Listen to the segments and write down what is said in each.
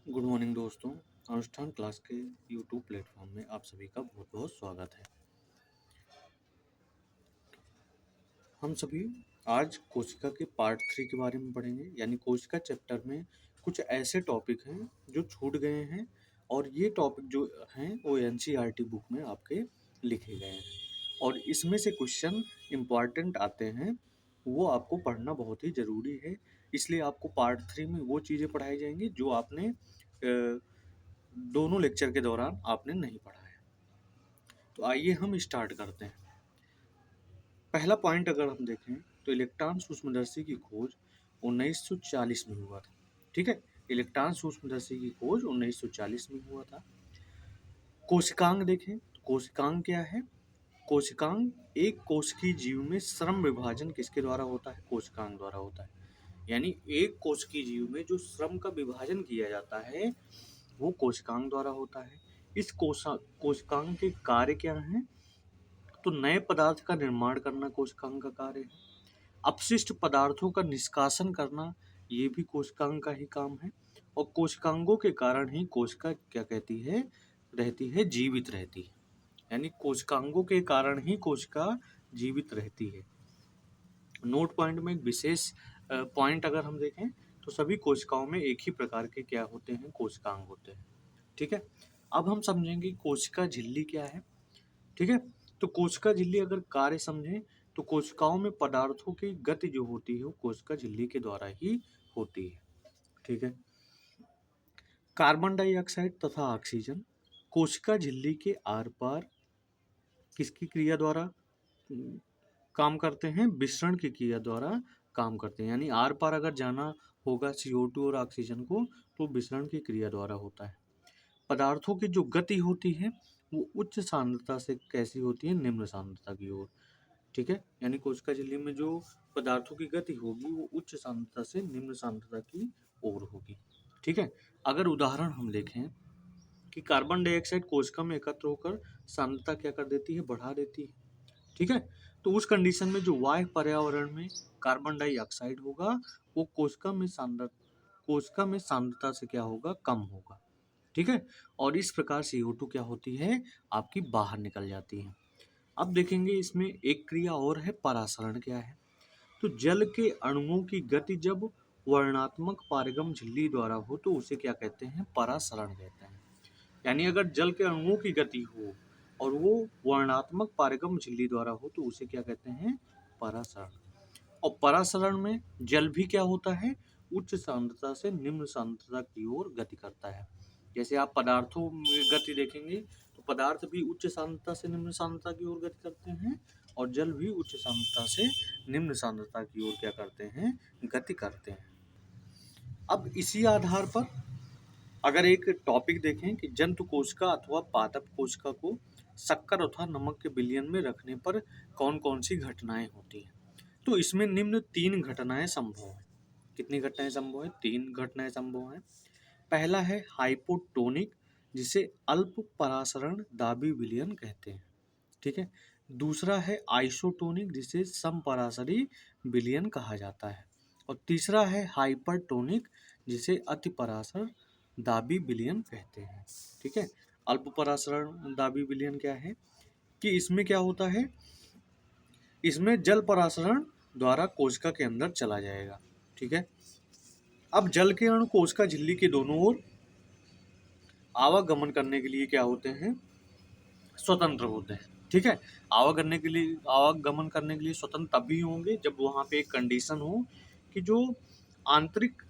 Good morning दोस्तों। अनुष्ठान class के यूट्यूब प्लेटफॉर्म में आप सभी का बहुत बहुत स्वागत है। हम सभी आज कोशिका के पार्ट 3 के बारे में पढ़ेंगे। यानी कोशिका चैप्टर में कुछ ऐसे टॉपिक हैं जो छूट गए हैं और ये टॉपिक जो हैं वो एनसीईआरटी बुक में आपके लिखे गए हैं और इसमें से क्वेश्चन इम्पॉर्टेंट आते हैं, वो आपको पढ़ना बहुत ही ज़रूरी है। इसलिए आपको पार्ट 3 में वो चीज़ें पढ़ाई जाएंगी जो आपने दोनों लेक्चर के दौरान आपने नहीं पढ़ा है। तो आइए हम स्टार्ट करते हैं। पहला पॉइंट अगर हम देखें तो इलेक्ट्रॉन सूक्ष्मदर्शी की खोज 1940 में हुआ था। ठीक है, इलेक्ट्रॉन सूक्ष्मदर्शी की खोज 1940 में हुआ था। कोशिकांग देखें तो कोशिकांग क्या है? कोशिकांग एक कोशिकीय जीव में श्रम विभाजन किसके द्वारा होता है? कोशिकांग द्वारा होता है। यानी एक कोशिकीय जीव में जो श्रम का विभाजन किया जाता है वो कोशिकांग द्वारा होता है। इस कोशिकांग के कार्य क्या हैं? तो नए पदार्थ का निर्माण करना कोशिकांग का कार्य है। अपशिष्ट पदार्थों का निष्कासन करना ये भी कोशिकांग का ही काम है। और कोशिकांगों के कारण ही कोशिका क्या कहती है? रहती है, जीवित रहती है। यानी कोशिकांगों के कारण ही कोशिका जीवित रहती है। नोट पॉइंट में एक विशेष पॉइंट अगर हम देखें तो सभी कोशिकाओं में एक ही प्रकार के क्या होते हैं? कोशिकांग होते हैं। ठीक है, अब हम समझेंगे कोशिका झिल्ली क्या है। ठीक है, तो कोशिका झिल्ली अगर कार्य समझें तो कोशिकाओं में पदार्थों की गति जो होती है वो कोशिका झिल्ली के द्वारा ही होती है। ठीक है, कार्बन डाइऑक्साइड तथा ऑक्सीजन कोशिका झिल्ली के आर पार किसकी क्रिया द्वारा काम करते हैं? विसरण की क्रिया द्वारा काम करते हैं। यानी आर पार अगर जाना होगा CO2 और ऑक्सीजन को तो विसरण की क्रिया द्वारा होता है। पदार्थों की जो गति होती है वो उच्च सांद्रता से कैसी होती है? निम्न सांद्रता की ओर। ठीक है, यानी कोशिका झिल्ली में जो पदार्थों की गति होगी वो उच्च सांद्रता से निम्न सांद्रता की ओर होगी। ठीक है, अगर उदाहरण हम देखें कि कार्बन डाइऑक्साइड कोशिका में एकत्र होकर सांद्रता क्या कर देती है? बढ़ा देती है। ठीक है, तो उस कंडीशन में जो वायु पर्यावरण में कार्बन डाइऑक्साइड होगा वो कोशिका में सांद्रता से क्या होगा? कम होगा। ठीक है, और इस प्रकार CO2 क्या होती है? आपकी बाहर निकल जाती है। अब देखेंगे इसमें एक क्रिया और है, परासरण क्या है? तो जल के अणुओं की गति जब वर्णात्मक पारगम झिल्ली द्वारा हो तो उसे क्या कहते हैं? परासरण कहते हैं। यानी अगर जल के अणुओं की गति हो और वो वर्णात्मक पारगम झिल्ली द्वारा हो तो उसे क्या कहते हैं? परासरण। और परासरण में जल भी क्या होता है? उच्च सांद्रता से निम्न सांद्रता की ओर गति करता है। जैसे आप पदार्थों में गति देखेंगे तो पदार्थ भी उच्च सांद्रता से निम्न सांद्रता की ओर गति करते हैं और जल भी उच्च सांद्रता से निम्न सांद्रता की ओर क्या करते हैं? गति करते हैं। अब इसी आधार पर अगर एक टॉपिक देखें कि जंतु कोशिका अथवा पादप कोशिका को शक्कर अथवा नमक के विलयन में रखने पर कौन कौन सी घटनाएं होती हैं, तो इसमें निम्न 3 घटनाएं संभव हैं। कितनी घटनाएं संभव है? 3 घटनाएं संभव हैं। पहला है हाइपोटोनिक, जिसे अल्प परासरण दाबी विलयन कहते हैं। ठीक है, दूसरा है आइसोटोनिक, जिसे समपरासरी विलयन कहा जाता है। और तीसरा है हाइपरटोनिक, जिसे अति परासर दाबी विलयन कहते हैं। ठीक है, अल्प परासरण दाबी विलयन क्या है कि इसमें क्या होता है? इसमें जल परासरण द्वारा कोशिका के अंदर चला जाएगा। ठीक है, अब जल के अणु कोशिका झिल्ली के दोनों ओर आवागमन करने के लिए क्या होते हैं? स्वतंत्र होते हैं। ठीक है, आवागमन करने के लिए स्वतंत्र तभी होंगे जब वहाँ पे एक कंडीशन हो कि जो आंतरिक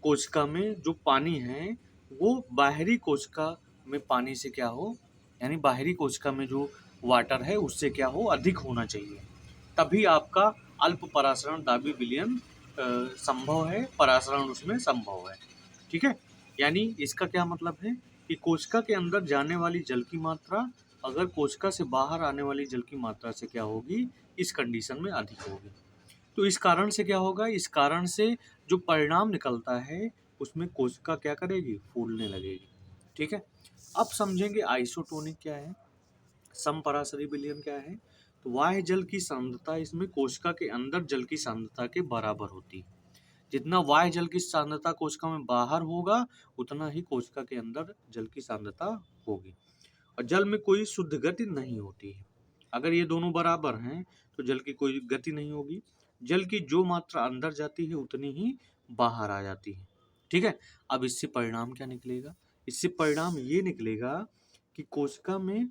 कोशिका में जो पानी है वो बाहरी कोशिका में पानी से क्या हो? यानी बाहरी कोशिका में जो वाटर है उससे क्या हो? अधिक होना चाहिए। तभी आपका अल्प परासरण दाबी विलयन संभव है, परासरण उसमें संभव है। ठीक है, यानी इसका क्या मतलब है कि कोशिका के अंदर जाने वाली जल की मात्रा अगर कोशिका से बाहर आने वाली जल की मात्रा से क्या होगी? इस कंडीशन में अधिक होगी। तो इस कारण से क्या होगा? इस कारण से जो परिणाम निकलता है उसमें कोशिका क्या करेगी? फूलने लगेगी। ठीक है, अब समझेंगे आइसोटोनिक क्या है, समपरासरी विलयन क्या है। तो बाह्य जल की सांद्रता इसमें कोशिका के अंदर जल की सांद्रता के बराबर होती है। जितना वायु जल की सांद्रता कोशिका में बाहर होगा उतना ही कोशिका के अंदर जल की सांद्रता होगी। और जल में कोई शुद्ध गति नहीं होती है। अगर ये दोनों बराबर हैं तो जल की कोई गति नहीं होगी। जल की जो मात्रा अंदर जाती है उतनी ही बाहर आ जाती है। ठीक है। अब इससे परिणाम क्या निकलेगा? इससे परिणाम ये निकलेगा कि कोशिका में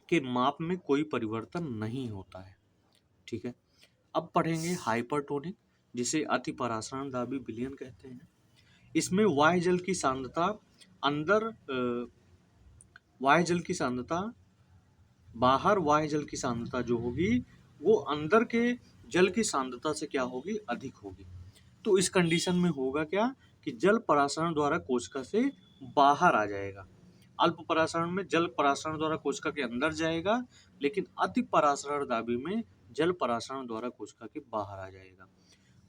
के माप में कोई परिवर्तन नहीं होता है। ठीक है। अब पढ़ेंगे हाइपरटोनिक, जिसे अति परासरण दाबी विलयन कहते हैं। इसमें वायु जल की सांद्रता अंदर वायु जल की सांद्रता बाहर वायु जल की सांद्रता जो होगी वो अंदर के जल की सांद्रता से क्या होगी? अधिक होगी। तो इस कंडीशन में होगा क्या कि जल परासरण द्वारा कोशिका से बाहर आ जाएगा। अल्प परासरण में जल परासरण द्वारा कोशिका के अंदर जाएगा, लेकिन अति परासरण दाबी में जल परासरण द्वारा कोशिका के बाहर आ जाएगा।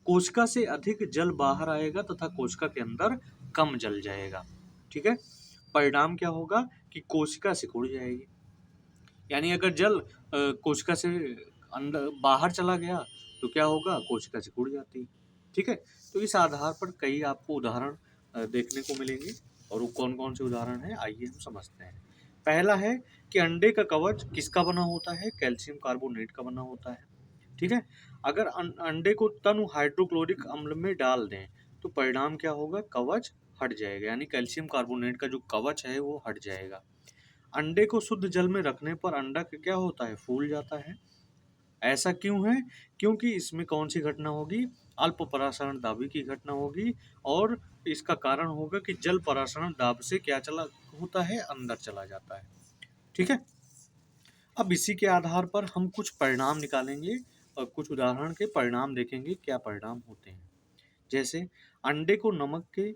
कोशिका से अधिक जल बाहर आएगा तथा कोशिका के अंदर कम जल जाएगा। ठीक है। परिणाम क्या होगा कि कोशिका सिकुड़ जाएगी। यानी अगर जल कोशिका से अंदर बाहर चला गया तो क्या होगा? कोशिका सिकुड़ जाती है। ठीक है। तो इस आधार पर कई आपको उदाहरण देखने को मिलेंगे, और वो कौन कौन से उदाहरण हैं आइए हम समझते हैं। पहला है कि अंडे का कवच किसका बना होता है? कैल्शियम कार्बोनेट का बना होता है। ठीक है। अगर अंडे को तनु हाइड्रोक्लोरिक अम्ल में डाल दें तो परिणाम क्या होगा? कवच हट जाएगा, यानी कैल्शियम कार्बोनेट का जो कवच है वो हट जाएगा। अंडे को शुद्ध जल में रखने पर अंडा क्या होता है? फूल जाता है। ऐसा क्यों है? क्योंकि इसमें कौन सी घटना होगी? अल्प परासरण दाबी की घटना होगी, और इसका कारण होगा कि जल परासरण दाब से क्या चला होता है? अंदर चला जाता है। ठीक है। अब इसी के आधार पर हम कुछ परिणाम निकालेंगे और कुछ उदाहरण के परिणाम देखेंगे क्या परिणाम होते हैं। जैसे अंडे को नमक के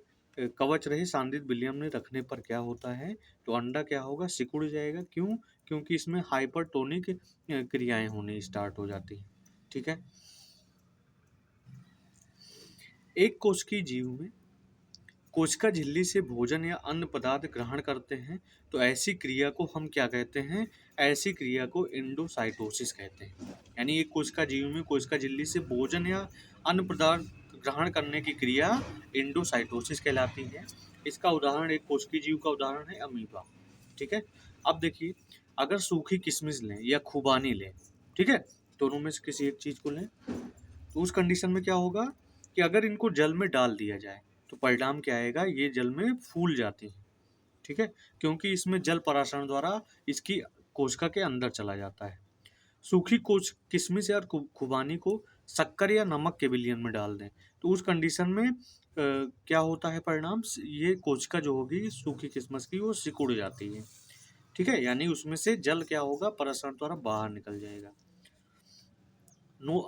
कवच रहे सांद्रित विलयन में रखने पर क्या होता है? तो अंडा क्या होगा? सिकुड़ जाएगा। क्यों? क्योंकि इसमें हाइपरटोनिक क्रियाएं होनी स्टार्ट हो जाती हैं। ठीक है। एक कोशिकीय जीव में कोशिका झिल्ली से भोजन या अन्य पदार्थ ग्रहण करते हैं तो ऐसी क्रिया को हम क्या कहते हैं? ऐसी क्रिया को एंडोसाइटोसिस कहते हैं। यानी एक कोशिका जीव में कोशिका झिल्ली से भोजन या अन्य पदार्थ ग्रहण करने की क्रिया एंडोसाइटोसिस कहलाती है। इसका उदाहरण, एक कोशिकीय जीव का उदाहरण है अमीबा। ठीक है। अब देखिए, अगर सूखी किशमिश लें या खुबानी लें, ठीक है, दोनों में से किसी एक चीज को लें, तो उस कंडीशन में क्या होगा कि अगर इनको जल में डाल दिया जाए तो परिणाम क्या आएगा? ये जल में फूल जाती हैं। ठीक है। क्योंकि इसमें जल परासरण द्वारा इसकी कोशिका के अंदर चला जाता है। सूखी किशमिश या खुबानी को शक्कर या नमक के विलयन में डाल दें तो उस कंडीशन में क्या होता है परिणाम? ये कोशिका जो होगी सूखी किशमिश की वो सिकुड़ जाती है। ठीक है। यानी उसमें से जल क्या होगा? परासरण द्वारा बाहर निकल जाएगा।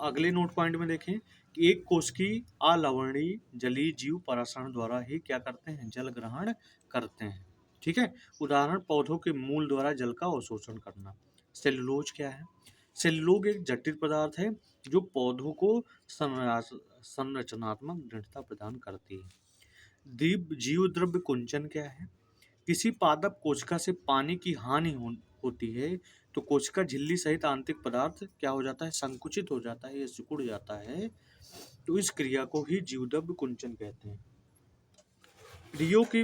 अगले नोट पॉइंट में देखें कि एक कोशिकीय अलवणीय जलीय जीव परासरण द्वारा ही क्या करते हैं? जल ग्रहण करते हैं। ठीक है। उदाहरण, पौधों के मूल द्वारा जल का अवशोषण करना। सेलुलोज क्या है? सेलुलोज एक जटिल पदार्थ है जो पौधों को संरचनात्मक दृढ़ता प्रदान करती है। जीव द्रव्य कुंचन क्या है? किसी पादप कोशिका से पानी की हानि होती है तो कोशिका झिल्ली सहित आंतरिक पदार्थ क्या हो जाता है? संकुचित हो जाता है या सिकुड़ जाता है। तो इस क्रिया को ही जीवद्रव्य कुंचन कहते हैं। रियो की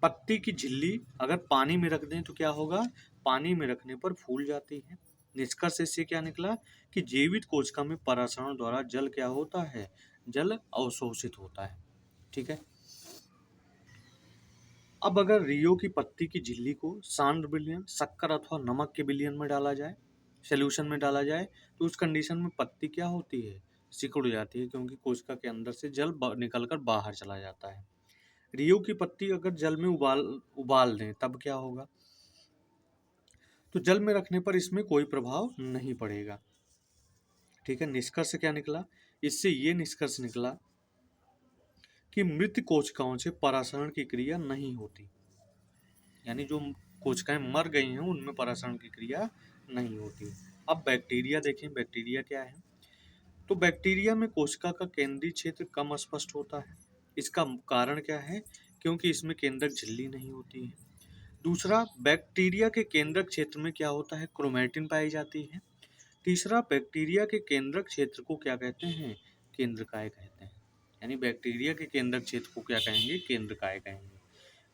पत्ती की झिल्ली अगर पानी में रख दें तो क्या होगा? पानी में रखने पर फूल जाती है। निष्कर्ष इससे क्या निकला कि जीवित कोशिका में परासरण द्वारा जल क्या होता है? जल अवशोषित होता है। ठीक है। अब अगर रियो की पत्ती की झिल्ली को सांद्र विलयन, शक्कर अथवा नमक के विलयन में डाला जाए, सॉल्यूशन में डाला जाए, तो उस कंडीशन में पत्ती क्या होती है? सिकुड़ जाती है, क्योंकि कोशिका के अंदर से जल निकलकर बाहर चला जाता है। रियो की पत्ती अगर जल में उबाल दें तब क्या होगा? तो जल में रखने पर इसमें कोई प्रभाव नहीं पड़ेगा। ठीक है। निष्कर्ष क्या निकला? इससे ये निष्कर्ष निकला कि मृत कोशिकाओं से परासरण की क्रिया नहीं होती। यानी जो कोशिकाएं मर गई हैं उनमें परासरण की क्रिया नहीं होती। अब बैक्टीरिया देखें, बैक्टीरिया क्या है? तो बैक्टीरिया में कोशिका का केंद्रीय क्षेत्र कम स्पष्ट होता है। इसका कारण क्या है? क्योंकि इसमें केंद्रक झिल्ली नहीं होती है। दूसरा, बैक्टीरिया के केंद्रक क्षेत्र में क्या होता है? क्रोमैटिन पाई जाती है। तीसरा, बैक्टीरिया के केंद्रक क्षेत्र को क्या कहते हैं? केंद्रकाय कहते हैं। यानी बैक्टीरिया के केंद्रक क्षेत्र को क्या कहेंगे? केंद्रकाय कहेंगे।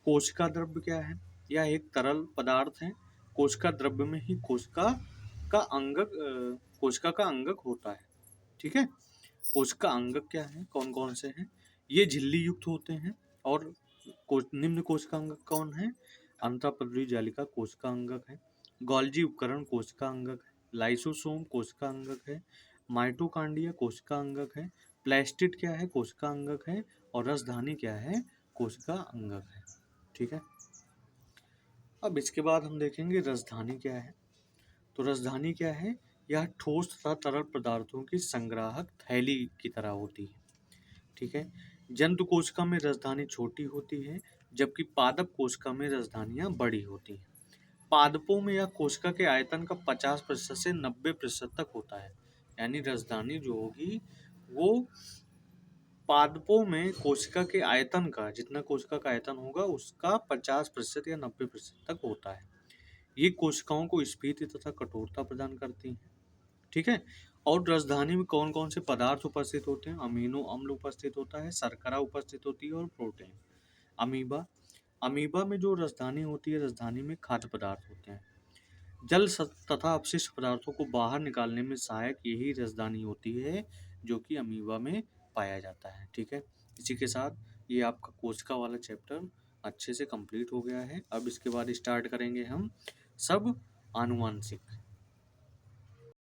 कोशिका द्रव्य क्या है? यह एक तरल पदार्थ है। कोशिका द्रव्य में ही कोशिका का अंगक होता है। ठीक है। कोशिका अंगक क्या है? कौन कौन से हैं? ये झिल्ली युक्त होते हैं। और निम्न कोशिका अंगक कौन है? अंतःपदरी जालिका कोशिका अंगक है। गोल्जी उपकरण कोशिका अंगक है। लाइसोसोम कोशिका अंगक है। माइटोकांड्रिया कोशिका अंगक है। प्लास्टिड क्या है? कोशिका अंगक है। और रसधानी क्या है? कोशिका अंगक है। ठीक है। अब इसके बाद हम देखेंगे रसधानी क्या है। तो रसधानी क्या है? यह ठोस तथा तरल पदार्थों की संग्राहक थैली की तरह होती है। ठीक है। जंतु कोशिका में रसधानी छोटी होती है, जबकि पादप कोशिका में रसधानियां बड़ी होती हैं। पादपों में यह कोशिका के आयतन का 50% से 90% तक होता है। यानी रसधानी जो होगी वो पादपों में कोशिका के आयतन का, जितना कोशिका का आयतन होगा उसका 50% या 90% तक होता है। ये कोशिकाओं को स्फीति तथा कठोरता प्रदान करती हैं। ठीक है। और रसधानी में कौन कौन से पदार्थ उपस्थित होते हैं? अमीनो अम्ल उपस्थित होता है, शर्करा उपस्थित होती है और प्रोटीन। अमीबा अमीबा में जो रसधानी होती है, रसधानी में खाद्य पदार्थ होते हैं। तथा अपशिष्ट पदार्थों को बाहर निकालने में सहायक यही रसधानी होती है, जो कि अमीबा में पाया जाता है। ठीक है। इसी के साथ ये आपका कोशिका वाला चैप्टर अच्छे से कंप्लीट हो गया है। अब इसके बाद स्टार्ट करेंगे हम सब आनुवांशिक।